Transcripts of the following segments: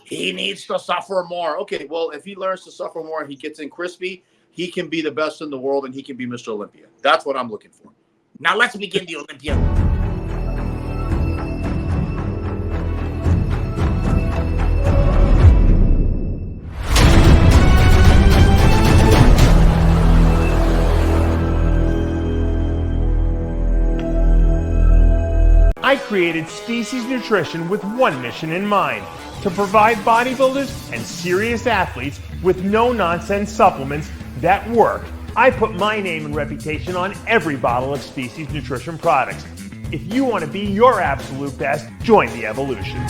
He needs to suffer more. Okay, well, if he learns to suffer more and he gets in crispy, he can be the best in the world and he can be Mr. Olympia. That's what I'm looking for. Now let's begin the Olympia. I created Species Nutrition with one mission in mind: to provide bodybuilders and serious athletes with no-nonsense supplements that work. I put my name and reputation on every bottle of Species Nutrition products. If you want to be your absolute best, join the evolution.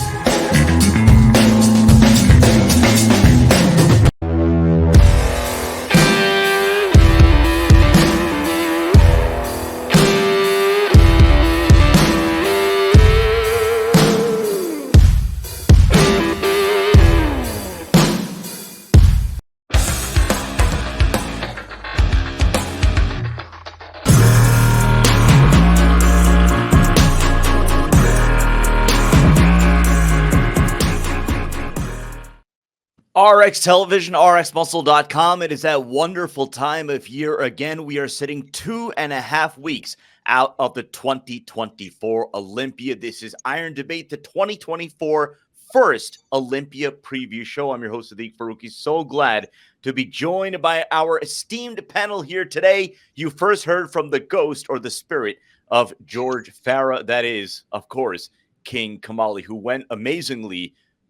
RX Television, RXMuscle.com. It is that wonderful time of year again. We are sitting 2.5 weeks out of the 2024 Olympia. This is Iron Debate, the 2024 first Olympia preview show. I'm your host, Sadiq Faruqi. So glad to be joined by our esteemed panel here today. You first heard from the ghost or the spirit of George Farah. That is, of course, King Kamali, who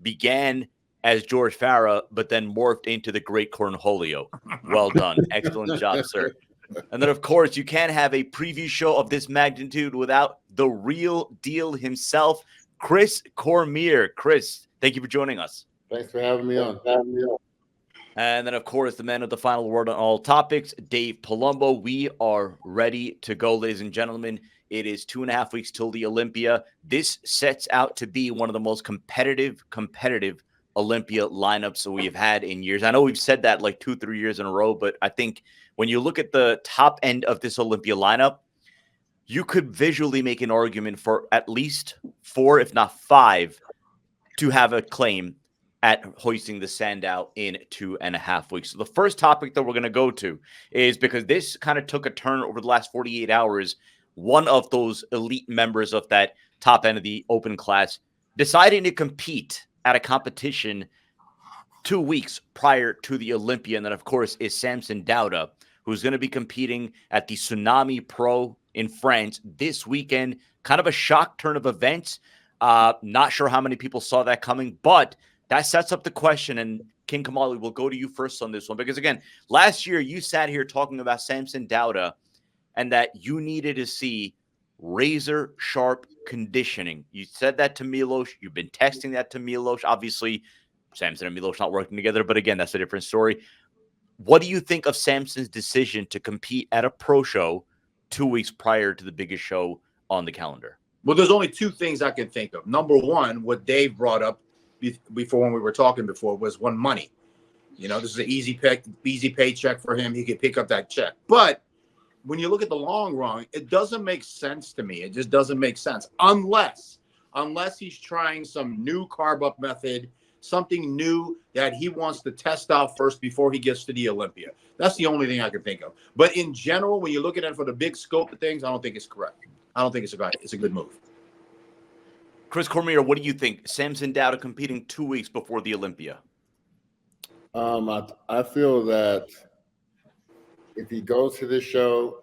began as George Farah, but then morphed into the great Cornholio. Well done. Excellent job, sir. And then, of course, you can't have a preview show of this magnitude without the real deal himself, Chris Cormier. Chris, thank you for joining us. Thanks for having me on. And then, of course, the man with the final word on all topics, Dave Palumbo. We are ready to go, ladies and gentlemen. It is 2.5 weeks till the Olympia. This sets out to be one of the most competitive Olympia lineups that we've had in years. I know we've said that like 2-3 years in a row, but I think when you look at the top end of this Olympia lineup, you could visually make an argument for at least 4, if not 5, to have a claim at hoisting the Sandow in 2.5 weeks. So the first topic that we're going to go to is, because this kind of took a turn over the last 48 hours, one of those elite members of that top end of the open class deciding to compete at a competition 2 weeks prior to the Olympia. And then, of course, is Samson Dauda, who's going to be competing at the Tsunami Pro in France this weekend. Kind of a shock turn of events. Not sure how many people saw that coming, but that sets up the question. And King Kamali, will go to you first on this one, because, again, last year you sat here talking about Samson Dauda and that you needed to see razor sharp conditioning. You said that to Milos. You've been texting that to Milos. Obviously, Samson and Milos not working together, but again, that's a different story. What do you think of Samson's decision to compete at a pro show 2 weeks prior to the biggest show on the calendar? Well, there's only two things I can think of. Number one, what Dave brought up before when we were talking before was money. You know, this is an easy paycheck for him. He could pick up that check. But when you look at the long run, it doesn't make sense to me. It just doesn't make sense unless he's trying some new carb up method, something new that he wants to test out first before he gets to the Olympia. That's the only thing I can think of. But in general, when you look at it for the big scope of things, I don't think it's correct. I don't think it's a good move. Chris Cormier, what do you think? Samson Dauda competing 2 weeks before the Olympia. I feel that if he goes to this show,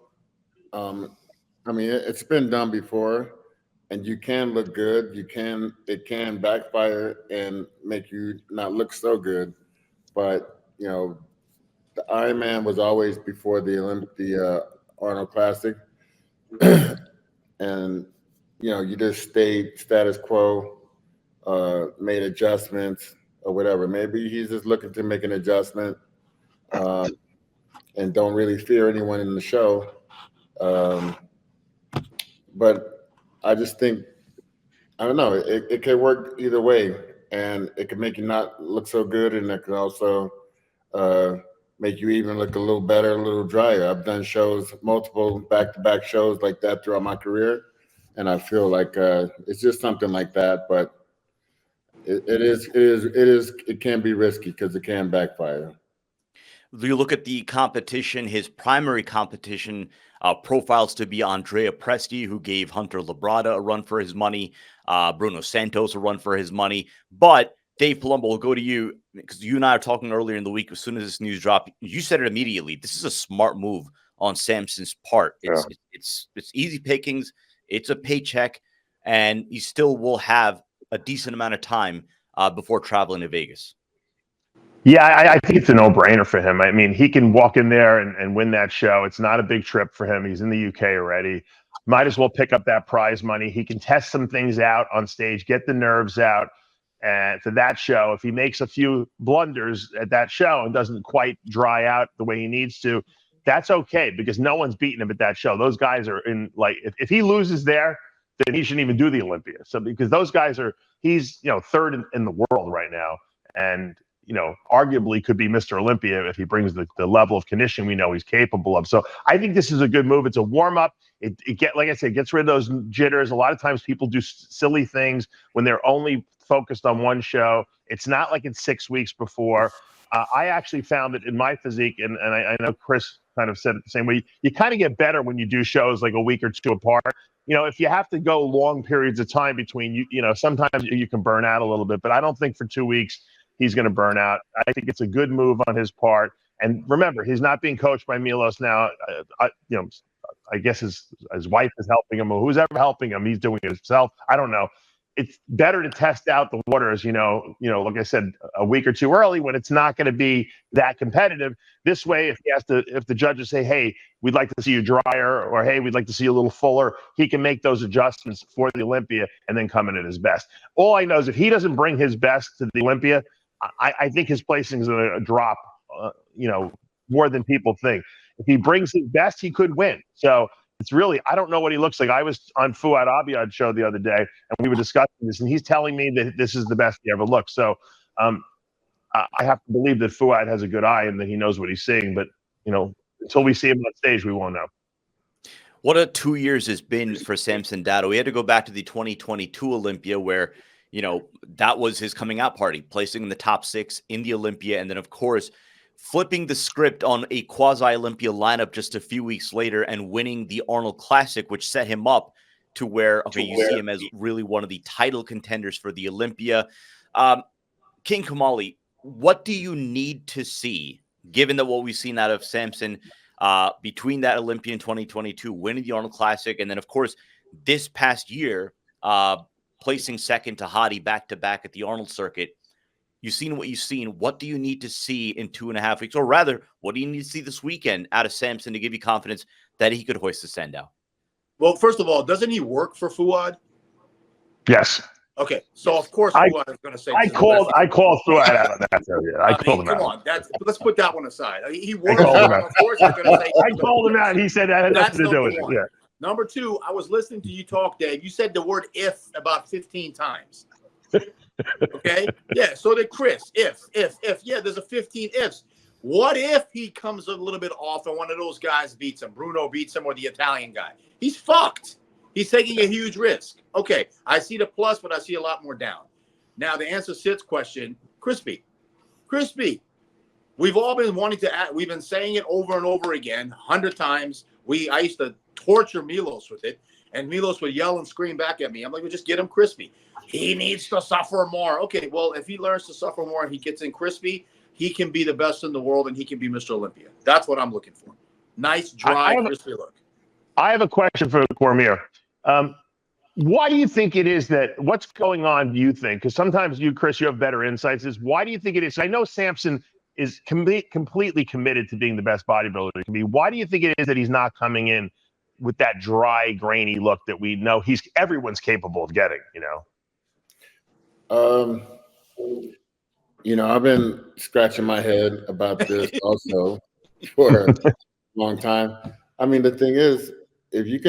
I mean, it's been done before, and you can look good. It can backfire and make you not look so good. But, you know, the Ironman was always before the Arnold Classic. And, you know, you just stayed status quo, made adjustments or whatever. Maybe he's just looking to make an adjustment and don't really fear anyone in the show. But I just think, I don't know, it could work either way, and it could make you not look so good, and it could also make you even look a little better, a little drier. I've done shows, multiple back-to-back shows like that throughout my career, and I feel like it's just something like that. But It can be risky because it can backfire. You look at the competition, his primary competition profiles to be Andrea Presti, who gave Hunter Labrada a run for his money, Bruno Santos a run for his money. But Dave Palumbo, will go to you because you and I are talking earlier in the week. As soon as this news dropped, you said it immediately. This is a smart move on Samson's part. It's easy pickings. It's a paycheck, and you still will have a decent amount of time before traveling to Vegas. Yeah, I think it's a no-brainer for him. I mean, he can walk in there and win that show. It's not a big trip for him. He's in the UK already. Might as well pick up that prize money. He can test some things out on stage, get the nerves out. And for that show, if he makes a few blunders at that show and doesn't quite dry out the way he needs to, that's okay because no one's beating him at that show. Those guys are in, like, if he loses there, then he shouldn't even do the Olympia. So because those guys he's third in the world right now, and arguably could be Mr. Olympia if he brings the level of condition we know he's capable of. So I think this is a good move. It's a warm up. Like I said, gets rid of those jitters. A lot of times people do silly things when they're only focused on one show. It's not like it's 6 weeks before. I actually found that in my physique, and I know Chris kind of said it the same way, you kind of get better when you do shows like a week or two apart. If you have to go long periods of time between, sometimes you can burn out a little bit, but I don't think for 2 weeks he's going to burn out. I think it's a good move on his part. And remember, he's not being coached by Milos now. I guess his wife is helping him, or who's ever helping him. He's doing it himself. I don't know. It's better to test out the waters, like I said, a week or two early when it's not going to be that competitive. This way, if the judges say, hey, we'd like to see you drier, or hey, we'd like to see you a little fuller, he can make those adjustments for the Olympia and then come in at his best. All I know is if he doesn't bring his best to the Olympia, I think his placing is going to drop, more than people think. If he brings his best, he could win. So it's really, I don't know what he looks like. I was on Fouad Abiad's show the other day, and we were discussing this, and he's telling me that this is the best he ever looked. So I have to believe that Fouad has a good eye and that he knows what he's seeing. But, until we see him on stage, we won't know. What a 2 years has been for Samson Dauda. We had to go back to the 2022 Olympia where, that was his coming out party, placing in the top 6 in the Olympia. And then, of course, flipping the script on a quasi-Olympia lineup just a few weeks later and winning the Arnold Classic, which set him up to where, you see him as really one of the title contenders for the Olympia. King Kamali, what do you need to see, given that what we've seen out of Samson between that Olympia in 2022, winning the Arnold Classic, and then, of course, this past year, placing second to Hadi back-to-back at the Arnold circuit? You've seen what you've seen. What do you need to see in 2.5 weeks? Or rather, what do you need to see this weekend out of Samson to give you confidence that he could hoist the Sandow? Well, first of all, doesn't he work for Fouad? Yes. Okay, so of course Fouad is going to say. I called Fouad out on that. I called him out. Come on, let's put that one aside. He works. Of course, he's going to say. I called him out. And he said that had nothing to do with it. Yeah. Number two, I was listening to you talk, Dave. You said the word "if" about 15 times. Okay, yeah. So did Chris. If, yeah, there's a 15 ifs. What if he comes a little bit off and one of those guys beats him? Bruno beats him, or the Italian guy. He's fucked. He's taking a huge risk. Okay, I see the plus, but I see a lot more down. Now, to answer Sid's question, Crispy. We've all been wanting to. We've been saying it over and over again, 100 times. I used to torture Milos with it, and Milos would yell and scream back at me. I'm like, well, just get him crispy. He needs to suffer more. Okay, well, if he learns to suffer more and he gets in crispy, he can be the best in the world and he can be Mr. Olympia. That's what I'm looking for. Nice, dry, crispy look. I have a question for Cormier. Why do you think it is what's going on, do you think? Because sometimes you, Chris, you have better insights. Why do you think it is? I know Samson is completely committed to being the best bodybuilder he can be. Why do you think it is that he's not coming in with that dry, grainy look that we know everyone's capable of getting, I've been scratching my head about this also for a long time. I mean, the thing is, if you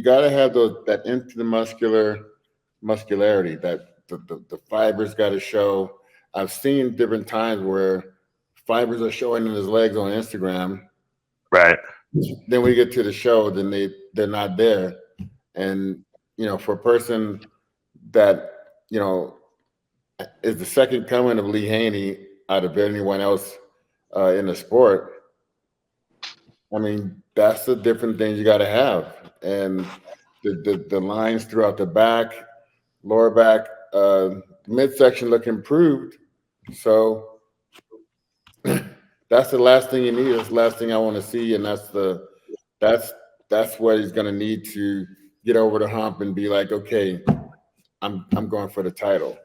got to have that muscularity, that the fibers got to show. I've seen different times where fibers are showing in his legs on Instagram. Right. Then we get to the show, then they're not there. And, for a person that, is the second coming of Lee Haney out of anyone else in the sport. I mean, that's the different things you got to have, and the lines throughout the back, lower back, midsection look improved. So that's the last thing you need. That's the last thing I want to see, and that's what he's going to need to get over the hump and be like, okay, I'm going for the title.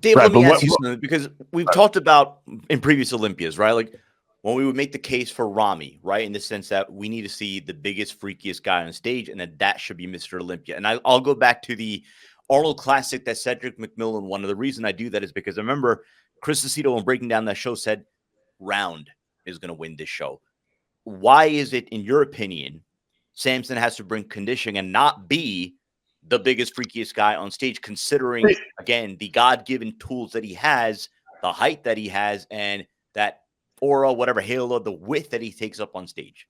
Dave, Right, let me but ask you something, because we've talked about in previous Olympias, right? Like when we would make the case for Ramy, right? In the sense that we need to see the biggest, freakiest guy on stage, and that should be Mr. Olympia. And I'll go back to the Arnold Classic that Cedric McMillan won. And the reason I do that is because I remember Chris Aceto, when breaking down that show, said Round is going to win this show. Why is it, in your opinion, Samson has to bring conditioning and not be the biggest, freakiest guy on stage, considering, again, the God-given tools that he has, the height that he has, and that aura, whatever, halo, the width that he takes up on stage?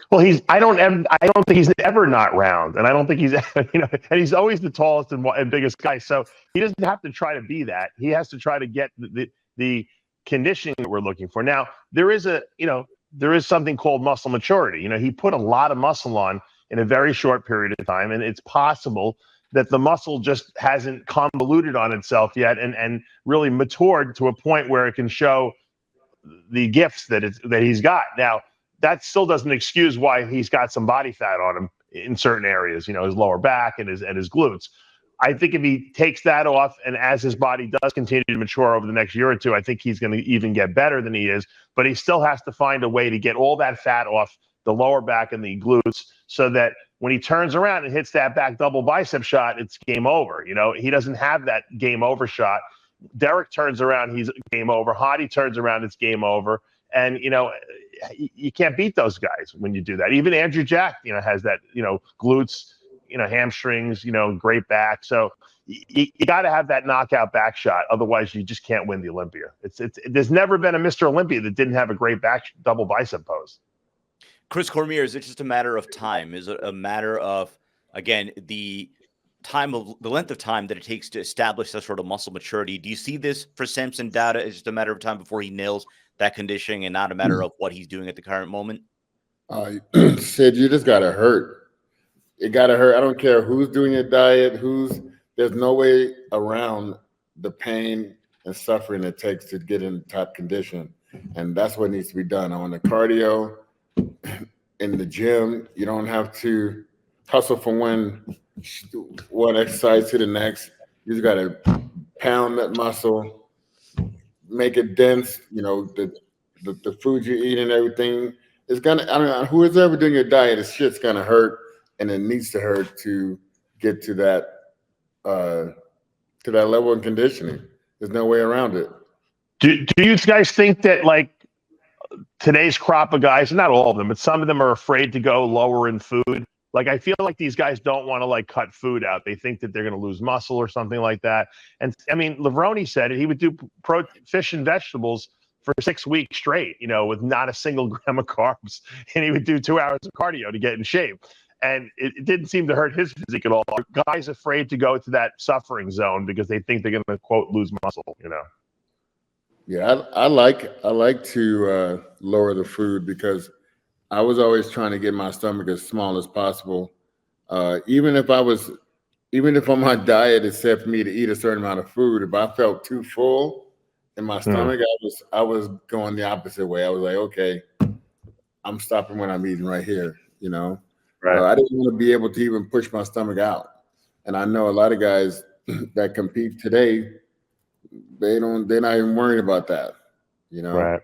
Well, I don't think he's ever not round, and I don't think he's, and he's always the tallest and biggest guy. So he doesn't have to try to be that. He has to try to get the conditioning that we're looking for. Now, there is something called muscle maturity. He put a lot of muscle on in a very short period of time, and it's possible that the muscle just hasn't convoluted on itself yet and really matured to a point where it can show the gifts that he's got. Now, that still doesn't excuse why he's got some body fat on him in certain areas, his lower back and his glutes. I think if he takes that off, and as his body does continue to mature over the next year or two, I think he's going to even get better than he is. But he still has to find a way to get all that fat off the lower back and the glutes, so that when he turns around and hits that back double bicep shot, it's game over. He doesn't have that game over shot. Derek turns around, he's game over. Hottie turns around, it's game over. And, you can't beat those guys when you do that. Even Andrew Jack, has that, glutes, hamstrings, great back. So you got to have that knockout back shot. Otherwise, you just can't win the Olympia. There's never been a Mr. Olympia that didn't have a great back double bicep pose. Chris Cormier, is it just a matter of time? Is it a matter of, again, the length of time that it takes to establish that sort of muscle maturity? Do you see this for Samson Dauda as just a matter of time before he nails that conditioning and not a matter of what he's doing at the current moment? Sid, you just got to hurt. It got to hurt. I don't care who's doing your diet, there's no way around the pain and suffering it takes to get in top condition. And that's what needs to be done on the cardio, in the gym. You don't have to hustle from one exercise to the next. You just got to pound that muscle, make it dense. The food you eat and everything is gonna. I don't know who's ever doing your diet. This shit's gonna hurt, and it needs to hurt to get to that level of conditioning. There's no way around it. Do you guys think that, like, today's crop of guys, not all of them, but some of them are afraid to go lower in food? Like, I feel like these guys don't want to, like, cut food out. They think that they're going to lose muscle or something like that. And I mean, Levrone said it. He would do fish and vegetables for 6 weeks straight, with not a single gram of carbs. And he would do 2 hours of cardio to get in shape. And it didn't seem to hurt his physique at all. Guys afraid to go to that suffering zone because they think they're going to, quote, lose muscle, Yeah, I like to lower the food, because I was always trying to get my stomach as small as possible. Even if on my diet it said for me to eat a certain amount of food, if I felt too full in my stomach, I was going the opposite way. I was like, okay, I'm stopping what I'm eating right here. Right. I didn't want to be able to even push my stomach out. And I know a lot of guys that compete today, they're not even worried about that. Right.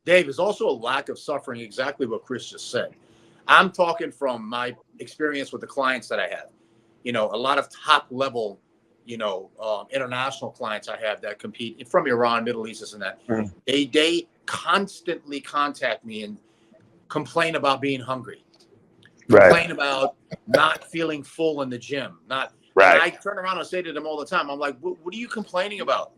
Dave, is also a lack of suffering, exactly what Chris just said. I'm talking from my experience with the clients that I have. A lot of top level, international clients I have that compete from Iran, Middle East, this and that. Mm-hmm. They constantly contact me and complain about being hungry, complain about not feeling full in the gym. And I turn around and say to them all the time, I'm like, what are you complaining about?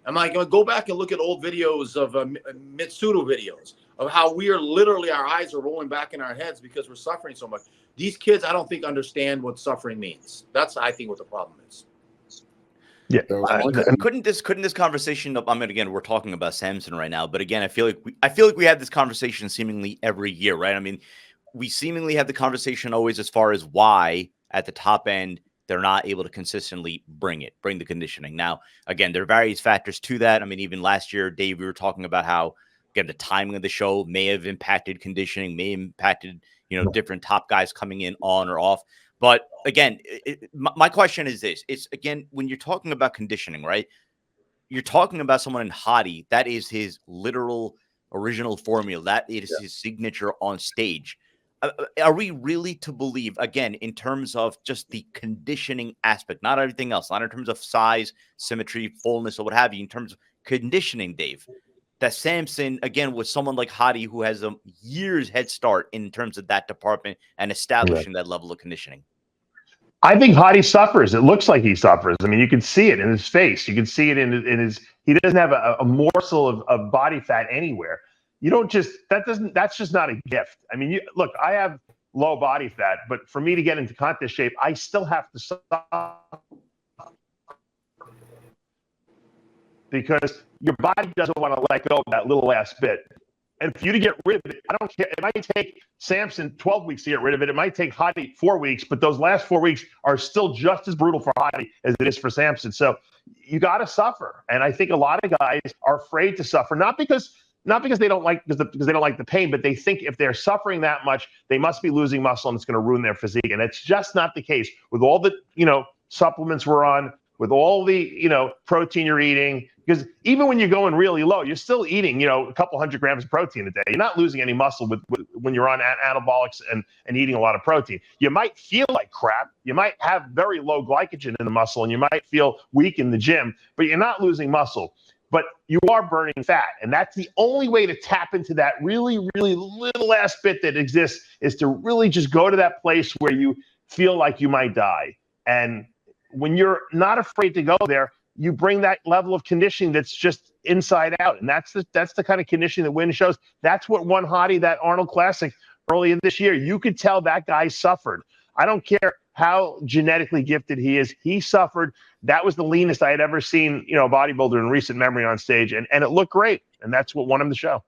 I'm like, go back and look at old videos of Mitsudo videos of how we are literally, our eyes are rolling back in our heads because we're suffering so much. These kids, I don't think, understand what suffering means. That's, I think, what the problem is. Yeah. Couldn't this conversation? I mean, again, we're talking about Samson right now, but again, I feel like we have this conversation seemingly every year, right? I mean, we seemingly have the conversation always as far as why at the top end they're not able to consistently bring the conditioning. Now, again, there are various factors to that. I mean, even last year, Dave, we were talking about how, again, the timing of the show may have impacted conditioning, may have impacted, different top guys coming in on or off. But again, my question is this. It's, again, when you're talking about conditioning, right, you're talking about someone in Hadi. That is his literal original formula. That is his signature on stage. Are we really to believe, again, in terms of just the conditioning aspect, not everything else, not in terms of size, symmetry, fullness, or what have you, in terms of conditioning, Dave, that Samson, again, was someone like Hadi who has a year's head start in terms of that department and establishing that level of conditioning? I think Hadi suffers. It looks like he suffers. I mean, you can see it in his face. You can see it in his. He doesn't have a morsel of body fat anywhere. You don't just that's just not a gift. I mean, look, I have low body fat, but for me to get into contest shape, I still have to suffer because your body doesn't want to let go of that little last bit. And for you to get rid of it, I don't care. It might take Samson 12 weeks to get rid of it. It might take Hadi 4 weeks, but those last 4 weeks are still just as brutal for Hadi as it is for Samson. So you got to suffer. And I think a lot of guys are afraid to suffer, not because they don't like because they don't like the pain, but they think if they're suffering that much, they must be losing muscle and it's going to ruin their physique. And it's just not the case with all the supplements we're on, with all the protein you're eating. Because even when you're going really low, you're still eating, a couple 100 grams of protein a day. You're not losing any muscle when you're on anabolics and eating a lot of protein. You might feel like crap. You might have very low glycogen in the muscle, and you might feel weak in the gym, but you're not losing muscle. But you are burning fat. And that's the only way to tap into that really, really little last bit that exists, is to really just go to that place where you feel like you might die. And when you're not afraid to go there, you bring that level of conditioning that's just inside out. And that's the kind of conditioning that wins shows. That's what won Hadi that Arnold Classic earlier this year. You could tell that guy suffered. I don't care how genetically gifted he is. He suffered. That was the leanest I had ever seen, a bodybuilder in recent memory on stage. And it looked great. And that's what won him the show.